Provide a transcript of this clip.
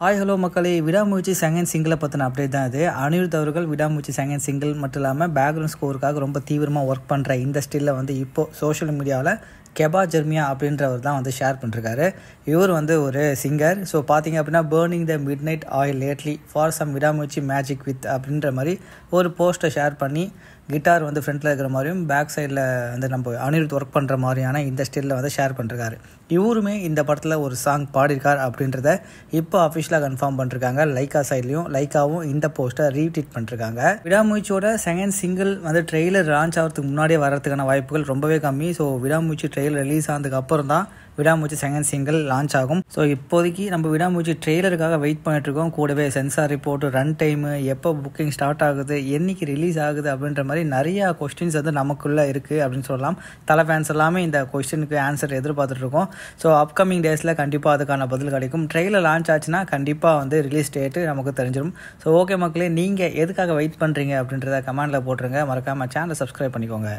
Hi hello மக்களே, விடாமுயற்சி second சிங்கிளை பற்றின அப்டேட் தான் இது. அனிருத் அவர்கள் விடாமுயற்சி செகண்ட் சிங்கிள் மட்டும் இல்லாமல் பேக்ரவுண்ட் ஸ்கோருக்காக ரொம்ப தீவிரமாக ஒர்க் பண்ணுற இந்த ஸ்டில்லை இப்போது சோஷியல் மீடியாவில் கெபா ஜெர்மியா அப்படின்றவர் தான் ஷேர் பண்ணிருக்காரு. இவர் ஒரு சிங்கர். ஸோ பார்த்தீங்க அப்படின்னா burning the midnight oil lately for some விடாமுயற்சி மேஜிக் வித் அப்படின்ற மாதிரி ஒரு போஸ்ட்டை ஷேர் பண்ணி கிட்டார் ஃப்ரண்ட்டில் இருக்கிற மாதிரியும் பேக் சைடில் நம்ம அனிருத் ஒர்க் பண்ணுற மாதிரியான இந்த ஸ்டில்லை ஷேர் பண்ணிருக்காரு. இவருமே இந்த படத்தில் ஒரு சாங் பாடியிருக்கார் அப்படின்றத இப்போ அஃபிஷியலாக கன்ஃபார்ம் பண்ணிருக்காங்க. லைக்கா சைட்லையும் லைக்காவும் இந்த போஸ்ட்டை ரீட்வீட் பண்ணிருக்காங்க. விடாமுயற்சியோட செகண்ட் சிங்கிள் ட்ரெய்லர் லான்ச் ஆகிறதுக்கு முன்னாடியே வர்றதுக்கான வாய்ப்புகள் ரொம்பவே கம்மி. ஸோ விடாமுயற்சி ட்ரெய்லர் ரிலீஸ் ஆனதுக்கு அப்புறம் தான் விடாமுயற்சி செகண்ட் சிங்கிள் லான்ச் ஆகும். ஸோ இப்போதைக்கு நம்ம விடாமுயற்சி ட்ரெய்லருக்காக வெயிட் பண்ணிட்டு இருக்கோம். கூடவே சென்சார் ரிப்போர்ட், ரன் டைமு, எப்போ புக்கிங் ஸ்டார்ட் ஆகுது, என்னைக்கு ரிலீஸ் ஆகுது அப்படின்ற மாதிரி நிறையா கொஸ்டின்ஸ் நமக்குள்ளே இருக்குது அப்படின்னு சொல்லலாம். தலை ஃபேன்ஸ் எல்லாமே இந்த கொஸ்டினுக்கு ஆன்சர் எதிர்பார்த்துட்டு இருக்கோம். ஸோ அப்கமிங் டேஸில் கண்டிப்பாக அதுக்கான பதில் கிடைக்கும். ட்ரெய்லர் லான்ச் ஆச்சுன்னா கண்டிப்பாக ரிலீஸ் டேட்டு நமக்கு தெரிஞ்சிடும். ஸோ ஓகே மக்களே, நீங்கள் எதுக்காக வெயிட் பண்ணுறீங்க அப்படின்றத கமெண்டில் போட்டுருங்க. மறக்காமல் சேனலை சப்ஸ்கிரைப் பண்ணிக்கோங்க.